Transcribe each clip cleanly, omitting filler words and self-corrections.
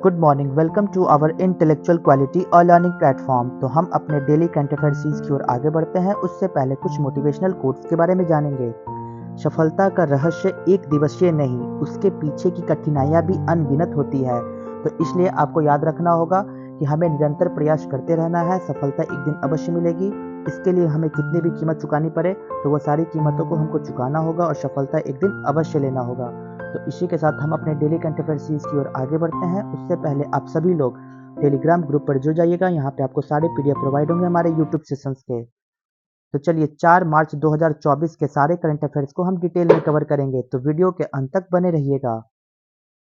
Good morning, welcome to our intellectual quality और learning platform. तो हम अपने डेली करंट अफेयर सीरीज की ओर आगे बढ़ते हैं। उससे पहले कुछ मोटिवेशनल कोट्स के बारे में जानेंगे। सफलता का रहस्य एक दिवसीय नहीं, उसके पीछे की कठिनाइयां भी अनगिनत होती है। तो इसलिए आपको याद रखना होगा कि हमें निरंतर प्रयास करते रहना है। सफलता एक दिन अवश्य मिलेगी। इसके लिए हमें कितनी भी कीमत चुकानी पड़े तो वो सारी कीमतों को हमको चुकाना होगा और सफलता एक दिन अवश्य लेना होगा। तो इसी के साथ हम अपने डेली करंट अफेयर सीरीज की ओर आगे बढ़ते हैं। उससे पहले आप सभी लोग टेलीग्राम ग्रुप पर जुड़ जाइएगा। यहाँ पे आपको सारे पीडीएफ प्रोवाइड होंगे हमारे यूट्यूब सेशंस के। तो चलिए 4 मार्च 2024 के सारे करंट अफेयर्स को हम डिटेल में कवर करेंगे, तो वीडियो के अंत तक बने रहिएगा।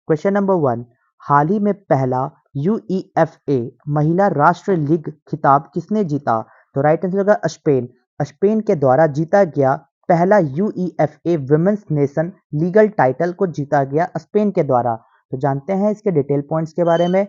क्वेश्चन नंबर 1, हाल ही में पहला यूईएफए महिला राष्ट्र लीग खिताब किसने जीता? तो राइट आंसर होगा स्पेन। स्पेन के द्वारा जीता गया पहला UEFA women's nation legal title को जीता गया स्पेन के द्वारा। तो जानते हैं इसके डिटेल पॉइंट्स के बारे में।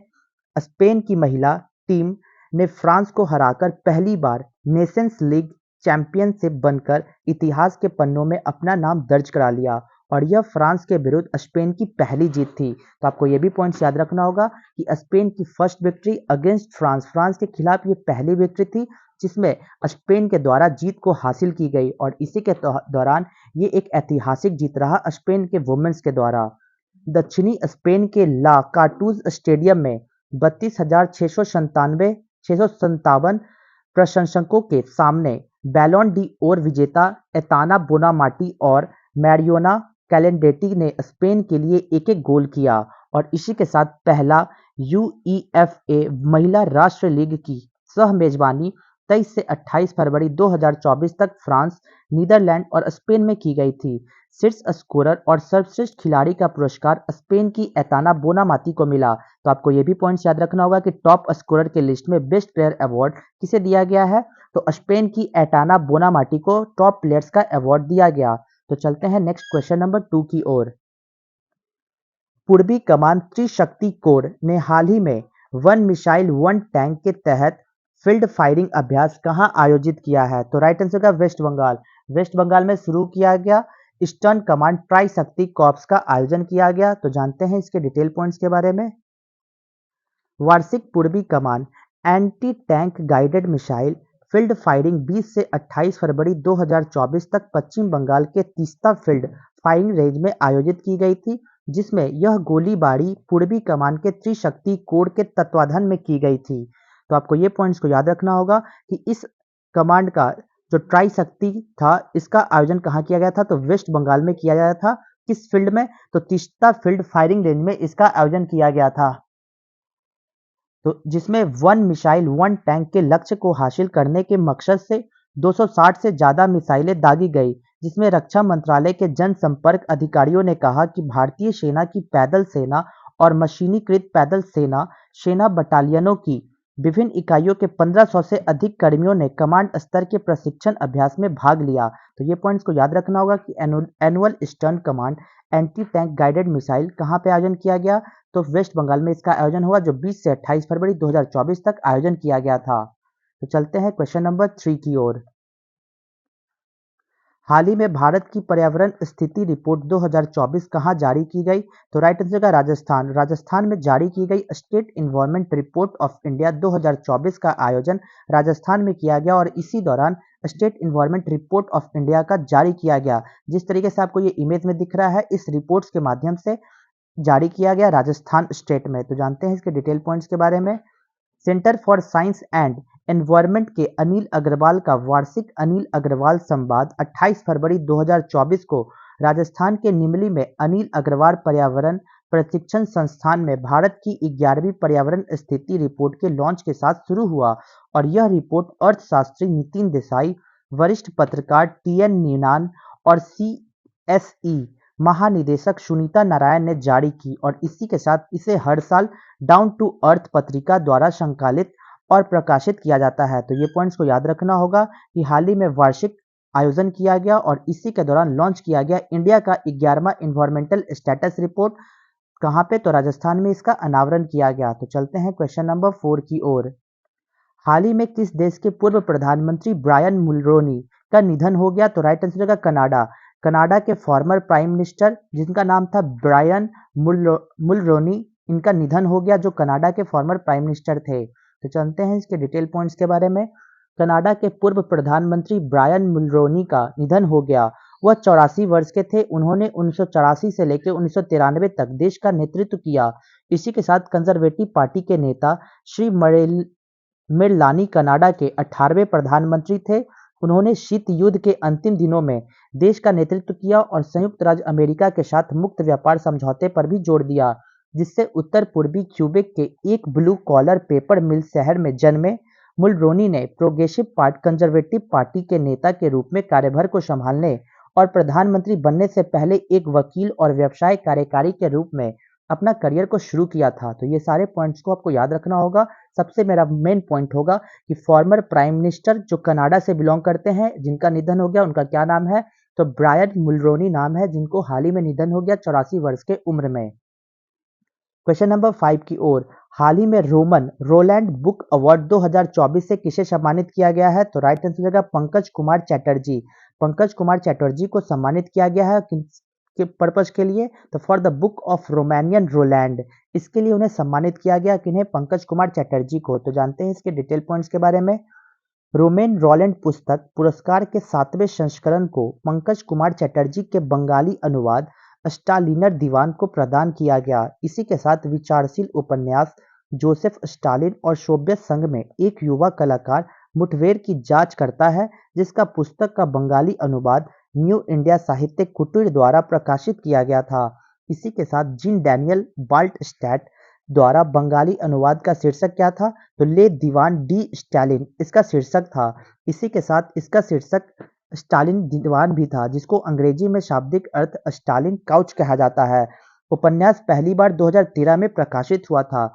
स्पेन की महिला टीम ने फ्रांस को हराकर पहली बार नेशंस लीग चैंपियनशिप बनकर इतिहास के पन्नों में अपना नाम दर्ज करा लिया और यह फ्रांस के विरुद्ध स्पेन की पहली जीत थी। तो आपको यह भी पॉइंट्स याद रखना होगा कि स्पेन की फर्स्ट विक्ट्री अगेंस्ट फ्रांस के खिलाफ ये पहली विक्ट्री थी जिसमें स्पेन के द्वारा जीत को हासिल की गई और इसी के दौरान ये एक ऐतिहासिक जीत रहा स्पेन के वुमेन्स के द्वारा। दक्षिणी स्पेन के ला कार्टूज स्टेडियम में 32,657 प्रशंसकों के सामने बैलोन डी ओर विजेता एताना बोनामाटी और मैरियोना कैलेंडेटी ने स्पेन के लिए एक-एक गोल किया और इसी के साथ पहला यूईएफए महिला राष्ट्र लीग की सह मेजबानी 23 से 28 फरवरी 2024 तक फ्रांस, नीदरलैंड और स्पेन में की गई थी। शीर्ष स्कोरर और सर्वश्रेष्ठ खिलाड़ी का पुरस्कार स्पेन की एताना बोनामाती को मिला। तो आपको ये भी पॉइंट्स याद रखना होगा कि टॉप स्कोरर के लिस्ट में बेस्ट प्लेयर अवार्ड किसे दिया गया है? तो स्पेन की एटाना बोनामाटी को टॉप प्लेयर्स का अवार्ड दिया गया। तो चलते हैं नेक्स्ट क्वेश्चन नंबर 2 की ओर। पूर्वी कमान त्रिशक्ति कोर ने हाल ही में वन मिसाइल वन टैंक के तहत फील्ड फायरिंग अभ्यास कहां आयोजित किया है? तो राइट आंसर का वेस्ट बंगाल। वेस्ट बंगाल में शुरू किया गया ईस्टर्न कमांड ट्राई शक्ति कॉर्प्स का आयोजन किया गया। तो जानते हैं इसके डिटेल पॉइंट्स के बारे में। वार्षिक पूर्वी कमान anti tank guided missile field firing 20 से 28 फरवरी 2024 तक पश्चिम बंगाल के तीस्ता फील्ड फायरिंग रेंज में आयोजित की गई थी, जिसमें यह गोलीबारी पूर्वी कमान के त्रिशक्ति कोर के तत्वाधान में की गई थी। तो आपको ये पॉइंट्स को याद रखना होगा कि इस कमांड का जो ट्राई शक्ति था इसका आयोजन कहाँ किया गया था? तो वेस्ट बंगाल में किया गया था। किस फील्ड में? तो तीस्ता फील्ड फायरिंग रेंज में इसका आयोजन किया गया था। तो जिसमें वन मिसाइल वन टैंक के लक्ष्य को हासिल करने के मकसद से 260 से ज्यादा मिसाइलें दागी गई, जिसमें रक्षा मंत्रालय के जनसंपर्क अधिकारियों ने कहा कि भारतीय सेना की पैदल सेना और मशीनीकृत पैदल सेना सेना बटालियनों की विभिन्न इकाइयों के 1500 से अधिक कर्मियों ने कमांड स्तर के प्रशिक्षण अभ्यास में भाग लिया। तो ये पॉइंट्स को याद रखना होगा कि annual eastern command anti tank guided missile कहाँ पे आयोजन किया गया? तो वेस्ट बंगाल में इसका आयोजन हुआ जो 20 से 28 फरवरी 2024 तक आयोजन किया गया था। तो चलते हैं क्वेश्चन नंबर 3 की ओर। हाल ही में भारत की पर्यावरण स्थिति रिपोर्ट 2024 कहां जारी की गई? तो राइट आंसर का राजस्थान। राजस्थान में जारी की गई state environment report of India 2024 का आयोजन राजस्थान में किया गया और इसी दौरान state environment report of India का जारी किया गया। जिस तरीके से आपको ये इमेज में दिख रहा है, इस रिपोर्ट्स के माध्यम से जारी किया गया राजस्थान स्टेट में। तो जानते हैं इसके डिटेल पॉइंट्स के बारे में। Centre for science and environment के अनिल अग्रवाल का वार्षिक अनिल अग्रवाल संवाद 28 फरवरी 2024 को राजस्थान के निमली में अनिल अग्रवाल पर्यावरण प्रशिक्षण संस्थान में भारत की 11वीं पर्यावरण स्थिति रिपोर्ट के लॉन्च के साथ शुरू हुआ और यह रिपोर्ट अर्थशास्त्री नितिन देसाई, वरिष्ठ पत्रकार टीएन नीनान और सीएसई महानिदेशक सुनीता नारायण ने जारी की और इसी के साथ इसे हर साल डाउन टू अर्थ पत्रिका द्वारा संकलित और प्रकाशित किया जाता है। तो ये पॉइंट्स को याद रखना होगा कि हाल ही में वार्षिक आयोजन किया गया और इसी के दौरान लॉन्च किया गया इंडिया का 11वां इन्वायरमेंटल स्टेटस रिपोर्ट। कहाँ पे? तो राजस्थान में इसका अनावरण किया गया। तो चलते हैं क्वेश्चन नंबर 4 की ओर। हाल ही में किस देश के पूर्व प्रधानमंत्री ब्रायन मुलरोनी का निधन हो गया? तो राइट आंसर का कनाडा। कनाडा के फॉर्मर प्राइम मिनिस्टर जिनका नाम था ब्रायन मुलरोनी, इनका निधन हो गया, जो कनाडा के फॉर्मर प्राइम मिनिस्टर थे। तो जानते हैं इसके डिटेल पॉइंट्स के बारे में। कनाडा के पूर्व प्रधानमंत्री ब्रायन मुलरोनी का निधन हो गया। वह 84 वर्ष के थे। उन्होंने 1984 से लेकर 1993 तक देश का नेतृत्व किया। इसी के साथ कंजर्वेटिव पार्टी के नेता श्री मेरलानी कनाडा के 18वें प्रधानमंत्री थे। उन्होंने शीत युद्ध के अंतिम दिनों में देश का नेतृत्व किया और संयुक्त राज्य अमेरिका के साथ मुक्त व्यापार समझौते पर भी जोर दिया, जिससे उत्तर पूर्वी क्यूबेक के एक ब्लू कॉलर पेपर मिल शहर में जन्मे मुलरोनी ने प्रोग्रेसिव कंजर्वेटिव पार्टी के नेता के रूप में कार्यभार को संभालने और प्रधानमंत्री बनने से पहले एक वकील और व्यवसाय कार्यकारी के रूप में अपना करियर को शुरू किया था। तो ये सारे पॉइंट्स को आपको याद रखना होगा। सबसे मेरा मेन पॉइंट होगा कि फॉर्मर प्राइम मिनिस्टर जो कनाडा से बिलोंग करते हैं, जिनका निधन हो गया, उनका क्या नाम है? तो ब्रायन मुलरोनी नाम है, जिनको हाल ही में निधन हो गया 84 वर्ष के उम्र में। क्वेश्चन नंबर 5 की ओर। हाल ही में रोमन रोलैंड बुक अवार्ड 2024 से किसे सम्मानित किया गया है? तो राइट आंसर होगा पंकज कुमार चैटर्जी। पंकज कुमार चैटर्जी को सम्मानित किया गया है के पर्पज के लिए, तो for the book of Romanian Roland, इसके लिए उन्हें सम्मानित किया गया। किन्हें? पंकज कुमार चैटर्जी को। तो जानते हैं इसके डिटेल पॉइंट्स के बारे में। रोमेन रॉलैंड पुस्तक पुरस्कार के 7वें संस्करण को पंकज कुमार चैटर्जी के बंगाली अनुवाद स्टालिनर दीवान को प्रदान किया गया। इसी के साथ विचारशील उपन्यास जोसेफ स्टालिन और सोवियत संघ में एक युवा कलाकार मुठभेड़ की जांच करता है, जिसका पुस्तक का बंगाली अनुवाद न्यू इंडिया साहित्य कुटीर द्वारा प्रकाशित किया गया था। इसी के साथ जीन डैनियल बाल्टस्टैट द्वारा बंगाली अनुवाद का शीर्षक क्या था? तो ले दीवान डी स्टालिन इसका शीर्षक था। इसी के साथ इसका शीर्षक स्टालिन दीवान भी था, जिसको अंग्रेजी में शाब्दिक अर्थ स्टालिन काउच कहा जाता है। उपन्यास पहली बार 2013 में प्रकाशित हुआ था।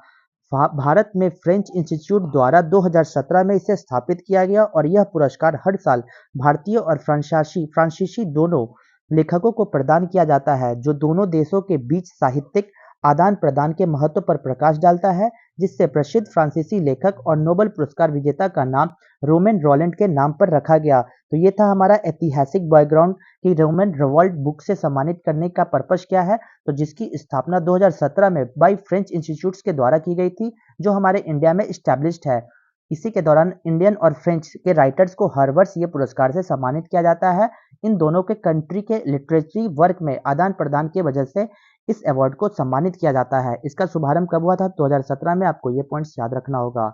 भारत में फ्रेंच इंस्टीट्यूट द्वारा 2017 में इसे स्थापित किया गया और यह पुरस्कार हर साल भारतीय और फ्रांसीसी दोनों लेखकों को प्रदान किया जाता है, जो दोनों देशों के बीच साहित्यिक आदान प्रदान के महत्व पर प्रकाश डालता है, जिससे प्रसिद्ध फ्रांसीसी लेखक और नोबेल पुरस्कार विजेता का नाम रोमेन रॉलैंड के नाम पर रखा गया। तो ये था हमारा ऐतिहासिक बैकग्राउंड कि रोमेन रॉलैंड बुक से सम्मानित करने का पर्पस क्या है। तो जिसकी स्थापना 2017 में बाय फ्रेंच इंस्टीट्यूट्स के द्वारा की गई थी, जो हमारे इंडिया में स्टैब्लिश्ड है। इसी के दौरान इंडियन और फ्रेंच के राइटर्स को हर वर्ष ये पुरस्कार से सम्मानित किया जाता है। इन दोनों के कंट्री के लिटरेचरी वर्क में आदान प्रदान की वजह से इस अवार्ड को सम्मानित किया जाता है। इसका शुभारंभ कब हुआ था? 2017 में। आपको ये पॉइंट्स याद रखना होगा।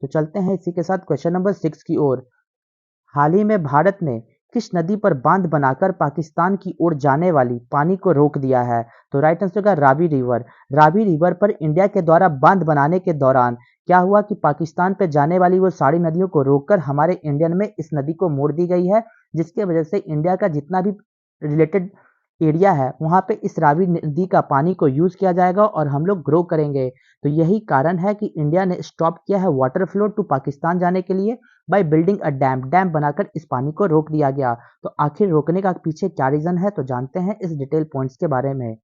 तो चलते हैं इसी के साथ क्वेश्चन नंबर 6 की ओर। हाल ही में भारत ने किस नदी पर बांध बनाकर पाकिस्तान की ओर जाने वाली पानी को रोक दिया है? तो राइट आंसर होगा रावी रिवर। रावी रिवर पर इंडिया के द्वारा बांध बनाने के दौरान क्या हुआ कि पाकिस्तान पे जाने वाली वो सारी नदियों को रोककर हमारे इंडियन में इस नदी को मोड़ दी गई है, जिसके वजह से इंडिया का जितना भी रिलेटेड एरिया है, वहाँ पे इस रावी नदी का पानी को यूज किया जाएगा और हम लोग ग्रो करेंगे। तो यही कारण है कि इंडिया ने स्टॉप किया है वाटर फ्लो टू पाकिस्तान जाने के लिए बाय बिल्डिंग अ डैम बनाकर इस पानी को रोक दिया गया। तो आखिर रोकने का पीछे क्या रीजन है? तो जानते हैं इस डिटेल पॉइंट्स के बारे में।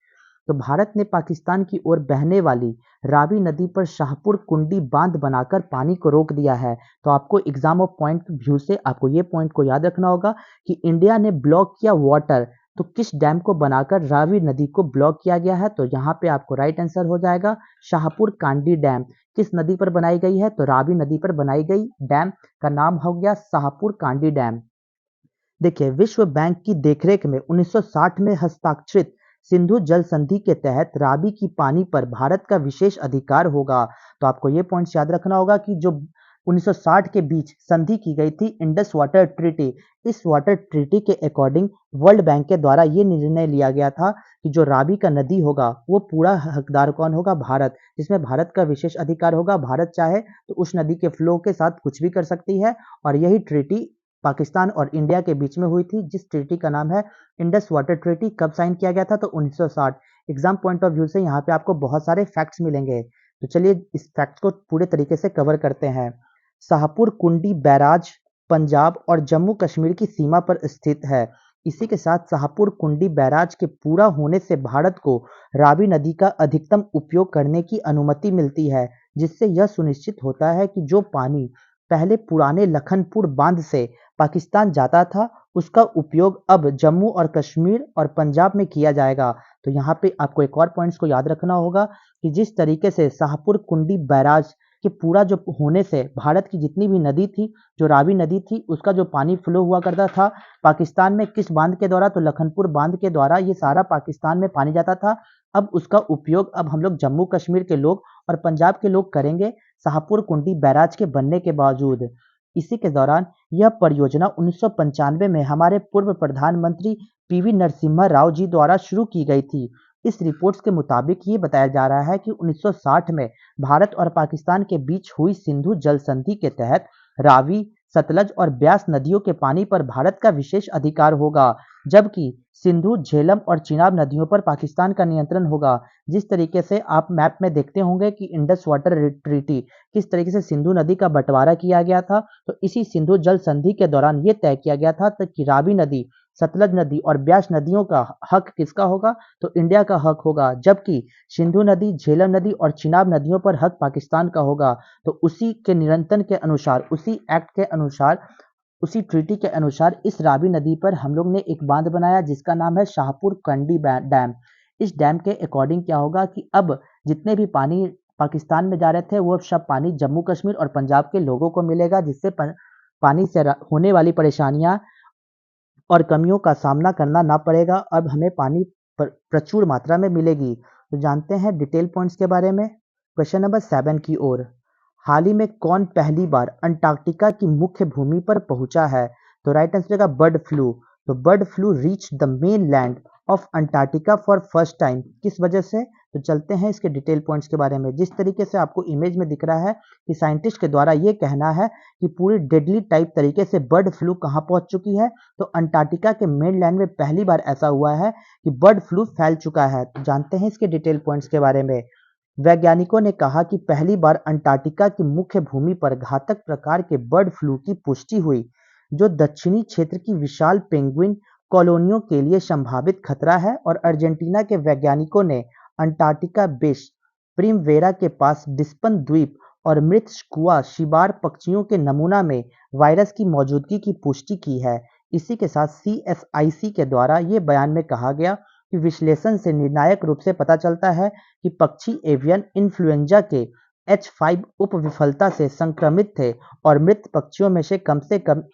तो भारत ने पाकिस्तान की ओर बहने वाली रावी नदी पर शाहपुर कुंडी बांध बनाकर पानी को रोक दिया है। तो आपको एग्जाम ऑफ पॉइंट व्यू से आपको ये पॉइंट को याद रखना होगा कि इंडिया ने ब्लॉक किया वाटर, तो किस डैम को बनाकर रावी नदी को ब्लॉक किया गया है? तो यहाँ पे आपको राइट आंसर हो जाएगा शाहपुर कांडी डैम। किस नदी पर बनाई गई है? तो रावी नदी पर बनाई गई डैम का नाम हो गया शाहपुर कांडी डैम। देखिए, विश्व बैंक की देखरेख में 1960 में हस्ताक्षरित सिंधु जल संधि के तहत रावी की पानी पर भारत का विशेष अधिकार होगा। तो आपको ये पॉइंट्स याद रखना होगा कि जो 1960 के बीच संधि की गई थी इंडस वाटर ट्रीटी, इस वाटर ट्रीटी के अकॉर्डिंग वर्ल्ड बैंक के द्वारा ये निर्णय लिया गया था कि जो रावी का नदी होगा वो पूरा हकदार कौन होगा? भारत, जिसमें भारत का विशेष अधिकार होगा। भारत चाहे तो उस नदी के फ्लो के साथ कुछ भी कर सकती है, और यही ट्रीटी पाकिस्तान और इंडिया के बीच में हुई थी, जिस ट्रीटी का नाम है इंडस वाटर ट्रीटी। कब साइन किया गया था? तो 1960। एग्जाम पॉइंट ऑफ व्यू से यहाँ पे आपको बहुत सारे फैक्ट्स मिलेंगे, तो चलिए इस फैक्ट्स को पूरे तरीके से कवर करते हैं। शाहपुर कुंडी बैराज पंजाब और जम्मू कश्मीर की सीमा पर स्थित है। इसी के साथ शाहपुर कुंडी बैराज के पूरा होने से भारत को रावी नदी का अधिकतम उपयोग करने की अनुमति मिलती है, जिससे यह सुनिश्चित होता है कि जो पानी पहले पुराने लखनपुर बांध से पाकिस्तान जाता था उसका उपयोग अब जम्मू और कश्मीर और पंजाब में किया जाएगा। तो यहाँ पे आपको एक और पॉइंट्स को याद रखना होगा कि जिस तरीके से शाहपुर कुंडी बैराज के पूरा जो होने से भारत की जितनी भी नदी थी, जो रावी नदी थी, उसका जो पानी फ्लो हुआ करता था पाकिस्तान में किस बांध के द्वारा, तो लखनपुर बांध के द्वारा ये सारा पाकिस्तान में पानी जाता था। अब उसका उपयोग अब हम लोग जम्मू कश्मीर के लोग और पंजाब के लोग करेंगे शाहपुर कुंडी बैराज के बनने के बावजूद। इसी के दौरान यह परियोजना 1995 में हमारे पूर्व प्रधानमंत्री पीवी नरसिम्हा राव जी द्वारा शुरू की गई थी। इस रिपोर्ट्स के मुताबिक ये बताया जा रहा है कि 1960 में भारत और पाकिस्तान के बीच हुई सिंधु जल संधि के तहत रावी, सतलज और ब्यास नदियों के पानी पर भारत का विशेष अधिकार होगा, जबकि सिंधु, झेलम और चिनाब नदियों पर पाकिस्तान का नियंत्रण होगा। जिस तरीके से आप मैप में देखते होंगे कि इंडस वाटर ट्रीटी किस तरीके से सिंधु नदी का बंटवारा किया गया था, तो इसी सिंधु जल संधि के दौरान ये तय किया गया था कि रावी नदी, सतलज नदी और ब्यास नदियों का हक किसका होगा, तो इंडिया का हक होगा, जबकि सिंधु नदी, झेलम नदी और चिनाब नदियों पर हक पाकिस्तान का होगा। तो उसी के निरंतर के अनुसार, उसी एक्ट के अनुसार, उसी ट्रीटी के अनुसार इस रावी नदी पर हम लोग ने एक बांध बनाया जिसका नाम है शाहपुर कंडी डैम। इस डैम के अकॉर्डिंग क्या होगा कि अब जितने भी पानी पाकिस्तान में जा रहे थे वो सब पानी जम्मू कश्मीर और पंजाब के लोगों को मिलेगा, जिससे पानी से होने वाली परेशानियां और कमियों का सामना करना ना पड़ेगा। अब हमें पानी प्रचुर मात्रा में मिलेगी। तो जानते हैं डिटेल पॉइंट्स के बारे में। क्वेश्चन नंबर 7 की ओर। हाल ही में कौन पहली बार अंटार्कटिका की मुख्य भूमि पर पहुंचा है, तो राइट आंसर का बर्ड फ्लू। तो bird flu reach the main land of Antarctica for first time, किस वजह से, तो चलते हैं इसके डिटेल पॉइंट्स के बारे में। जिस तरीके से आपको इमेज में दिख रहा है कि साइंटिस्ट के द्वारा ये कहना है कि पूरी डेडली टाइप तरीके से बर्ड फ्लू कहाँ पहुंच चुकी है, तो अंटार्कटिका के मेन लैंड में पहली बार ऐसा हुआ है कि बर्ड फ्लू फैल चुका है। तो जानते हैं इसके डिटेल पॉइंट्स के बारे में। वैज्ञानिकों ने कहा कि पहली बार अंटार्कटिका की मुख्य भूमि पर घातक प्रकार के बर्ड फ्लू की पुष्टि हुई, जो दक्षिणी क्षेत्र की विशाल पेंगुइन कॉलोनियों के लिए संभावित खतरा है, और अर्जेंटीना के वैज्ञानिकों ने अंटार्कटिका बेस प्रिमवेरा के पास डिस्पन द्वीप और मृत स्कुआ शिबार पक्षियों के नमूना में वायरस की मौजूदगी की पुष्टि की है। इसी के साथ CSIC के द्वारा ये बयान में कहा गया कि विश्लेषण से निर्णायक रूप से पता चलता है कि पक्षी एवियन इन्फ्लुएंजा के H5 उपविफलता से संक्रमित थे, और मृत पक्षियों में से कम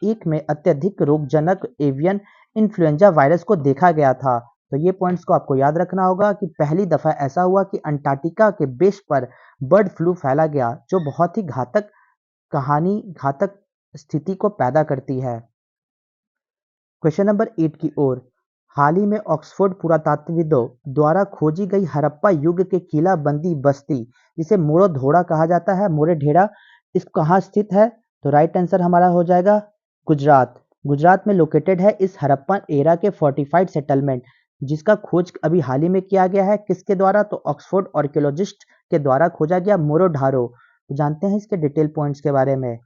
एक में अत्यधिक रोगजनक एवियन इन्फ्लुएंजा वायरस को देखा गया था। तो ये पॉइंट्स को आपको याद रखना होगा कि पहली दफा ऐसा हुआ कि अंटार्कटिका के बेस पर बर्ड फ्लू फैला गया, जो बहुत ही घातक स्थिति को पैदा करती है। क्वेश्चन नंबर 8 की ओर। हाल ही में ऑक्सफोर्ड पुरातत्वविदों द्वारा खोजी गई हड़प्पा युग के किलाबंदी बस्ती, जिसे मोरो धोड़ा कहा जाता है, मोरे ढेरा, इस कहाँ स्थित है, तो राइट आंसर हमारा हो जाएगा गुजरात। गुजरात में लोकेटेड है इस हड़प्पन एरा के फोर्टिफाइड सेटलमेंट, जिसका खोज अभी हाल ही में किया गया है, किसके द्वारा, तो ऑक्सफोर्ड आर्कियोलॉजिस्ट के द्वारा खोजा गया मोरो ढारो। तो जानते हैं इसके डिटेल पॉइंट्स के बारे में।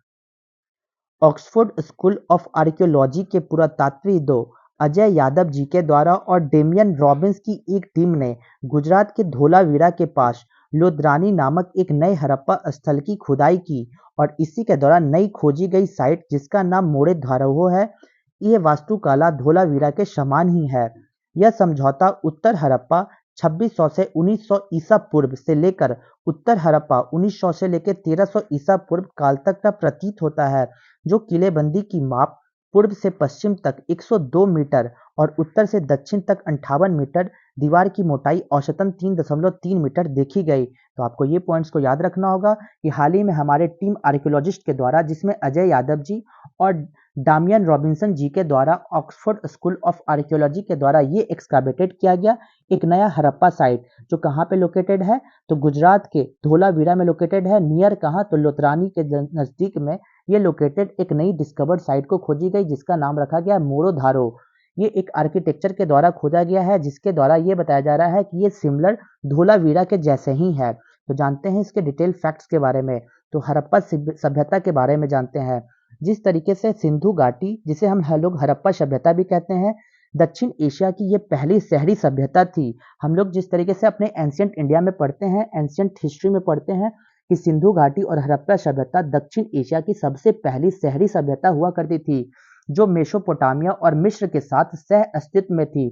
ऑक्सफोर्ड स्कूल ऑफ आर्कियोलॉजी के पुरातत्वविदों अजय यादव जी के द्वारा और डेमियन रॉबिन्स की एक टीम ने गुजरात के धोलावीरा के पास लोद्रानी नामक एक नए हड़प्पा स्थल की खुदाई की, और इसी के दौरान नई खोजी गई साइट जिसका नाम मोरे धारोहो है, यह वास्तुकला धोलावीरा के समान ही है। यह समझौता उत्तर हड़प्पा 2600 से 1900 ईसा पूर्व से लेकर उत्तर हड़प्पा 1900 से लेकर 1300 ईसा पूर्व काल तक का प्रतीत होता है, जो किलेबंदी की माप पूर्व से पश्चिम तक 102 मीटर और उत्तर से दक्षिण तक 58 मीटर, दीवार की मोटाई औसतन 3.3 मीटर देखी गई। तो आपको ये पॉइंट्स को याद रखना होगा कि हाल ही में हमारे टीम आर्कियोलॉजिस्ट के द्वारा, जिसमें अजय यादव जी और डामियन रॉबिन्सन जी के द्वारा ऑक्सफोर्ड स्कूल ऑफ आर्कियोलॉजी के द्वारा ये एक्सकावेटेड किया गया एक नया हड़प्पा साइट, जो कहाँ पे लोकेटेड है, तो गुजरात के धोलावीरा में लोकेटेड है। नियर कहाँ, तो लोतरानी के नजदीक में ये लोकेटेड एक नई डिस्कवर्ड साइट को खोजी गई, जिसका नाम रखा गया मोरो धारो। ये एक आर्किटेक्चर के द्वारा खोजा गया है, जिसके द्वारा ये बताया जा रहा है कि ये सिमिलर धोलावीरा के जैसे ही है। तो जानते हैं इसके डिटेल फैक्ट्स के बारे में। तो हड़प्पा सभ्यता के बारे में जानते हैं। जिस तरीके से सिंधु घाटी, जिसे हम लोग हड़प्पा सभ्यता भी कहते हैं, दक्षिण एशिया की ये पहली शहरी सभ्यता थी। हम लोग जिस तरीके से अपने एंशियंट इंडिया में पढ़ते हैं, एंशियंट हिस्ट्री में पढ़ते हैं कि सिंधु घाटी और हड़प्पा सभ्यता दक्षिण एशिया की सबसे पहली शहरी सभ्यता हुआ करती थी। जो मेसोपोटामिया और मिस्र के साथ सह अस्तित्व में थी।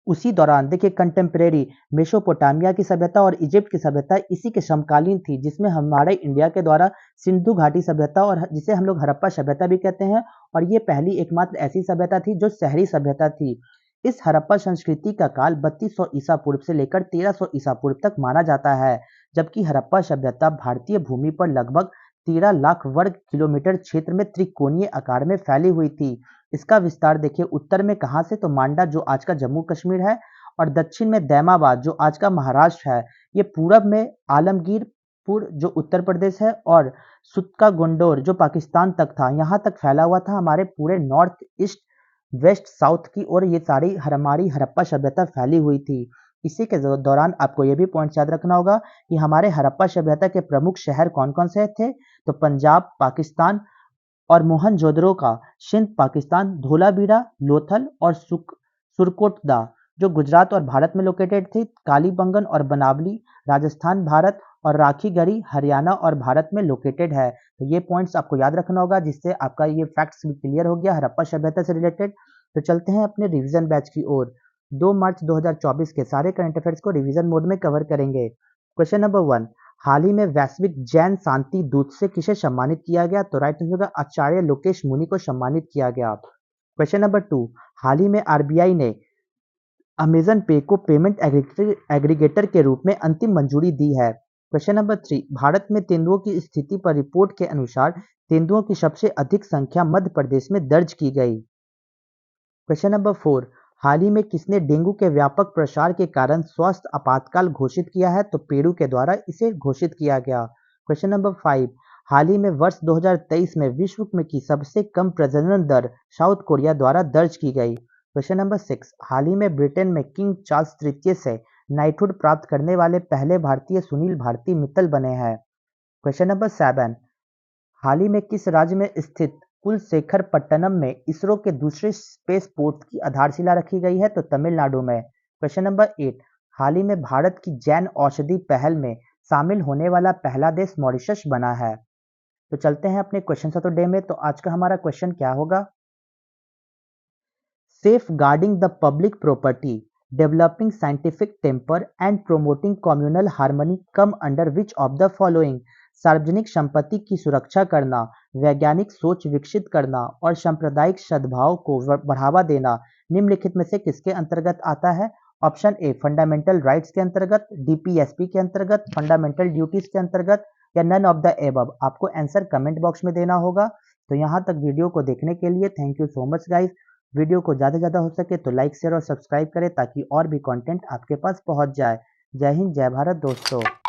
उसी दौरान देखिए कंटेम्परेरी मेसोपोटामिया की सभ्यता और इजिप्ट की सभ्यता इसी के समकालीन थी, जिसमें हमारे इंडिया के द्वारा सिंधु घाटी सभ्यता और जिसे हम लोग हड़प्पा सभ्यता भी कहते हैं, और ये पहली एकमात्र ऐसी सभ्यता थी जो शहरी सभ्यता थी। इस हड़प्पा संस्कृति का काल 3200 ईसा पूर्व से लेकर 1300 ईसा पूर्व तक माना जाता है, जबकि हड़प्पा सभ्यता भारतीय भूमि पर लगभग 13 लाख वर्ग किलोमीटर क्षेत्र में त्रिकोणीय आकार में फैली हुई थी। इसका विस्तार देखिए उत्तर में कहाँ से, तो मांडा जो आज का जम्मू कश्मीर है, और दक्षिण में दैमाबाद जो आज का महाराष्ट्र है। ये पूरब में आलमगीरपुर जो उत्तर प्रदेश है, और सुतका गुंडोर जो पाकिस्तान तक था, यहाँ तक फैला हुआ था हमारे पूरे नॉर्थ ईस्ट वेस्ट साउथ की ओर ये सारी हमारी हड़प्पा सभ्यता फैली हुई थी। इसी के दौरान आपको ये भी पॉइंट याद रखना होगा कि हमारे हड़प्पा सभ्यता के प्रमुख शहर कौन कौन से थे, तो पंजाब पाकिस्तान और मोहनजोदड़ो का सिंध पाकिस्तान, धोलावीरा लोथल और सुरकोटदा जो गुजरात और भारत में लोकेटेड थी, कालीबंगन और बनावली राजस्थान भारत, और राखीगढ़ी हरियाणा और भारत में लोकेटेड है। तो ये पॉइंट्स आपको याद रखना होगा, जिससे आपका ये फैक्ट्स भी क्लियर हो गया हड़प्पा सभ्यता से रिलेटेड। तो चलते हैं अपने रिवीजन बैच की ओर। 2 मार्च 2024 के सारे करंट अफेयर्स को रिवीजन मोड में कवर करेंगे। क्वेश्चन नंबर 1, हाल ही में वैश्विक जैन शांति दूत से किसे सम्मानित किया गया, तो राइट आंसर होगा आचार्य लोकेश मुनि को सम्मानित किया गया। क्वेश्चन नंबर 2, हाल ही में आरबीआई ने अमेजन पे को पेमेंट एग्रीगेटर के रूप में अंतिम मंजूरी दी है। क्वेश्चन नंबर 3, भारत में तेंदुओं की स्थिति पर रिपोर्ट के अनुसार तेंदुओं की सबसे अधिक संख्या मध्य प्रदेश में दर्ज की गई। क्वेश्चन नंबर 4, हाल ही में किसने डेंगू के व्यापक प्रसार के कारण स्वास्थ्य आपातकाल घोषित किया है, तो पेरू के द्वारा इसे घोषित किया गया। क्वेश्चन नंबर 5, हाल ही में वर्ष 2023 में विश्व में की सबसे कम प्रजनन दर साउथ कोरिया द्वारा दर्ज की गई। क्वेश्चन नंबर 6, हाल ही में ब्रिटेन में किंग चार्ल्स तृतीय से नाइटहुड प्राप्त करने वाले पहले भारतीय सुनील भारती मित्तल बने हैं। क्वेश्चन नंबर 7, हाल ही में किस राज्य में स्थित कुलशेखरपट्टनम में इसरो के दूसरे स्पेस पोर्ट की आधारशिला रखी गई है, तो तमिलनाडु में। क्वेश्चन नंबर 8, हाल ही में भारत की जैन औषधि पहल में शामिल होने वाला पहला देश मॉरिशस बना है। तो चलते हैं अपने क्वेश्चन ऑफ द डे में। तो आज का हमारा क्वेश्चन क्या होगा, safeguarding the public property, developing scientific temper and promoting communal harmony come under which of the following, सार्वजनिक संपत्ति की सुरक्षा करना, वैज्ञानिक सोच विकसित करना और सांप्रदायिक सद्भाव को बढ़ावा देना निम्नलिखित में से किसके अंतर्गत आता है। ऑप्शन ए फंडामेंटल राइट्स के अंतर्गत, डीपीएसपी के अंतर्गत, फंडामेंटल ड्यूटीज के अंतर्गत, या नन ऑफ द एबव। आपको आंसर कमेंट बॉक्स में देना होगा। तो यहाँ तक वीडियो को देखने के लिए thank you so much guys. Video को ज़्यादा से ज़्यादा हो सके तो लाइक शेयर और सब्सक्राइब करें ताकि और भी कंटेंट आपके पास पहुंच जाए। जय हिंद जय भारत दोस्तों।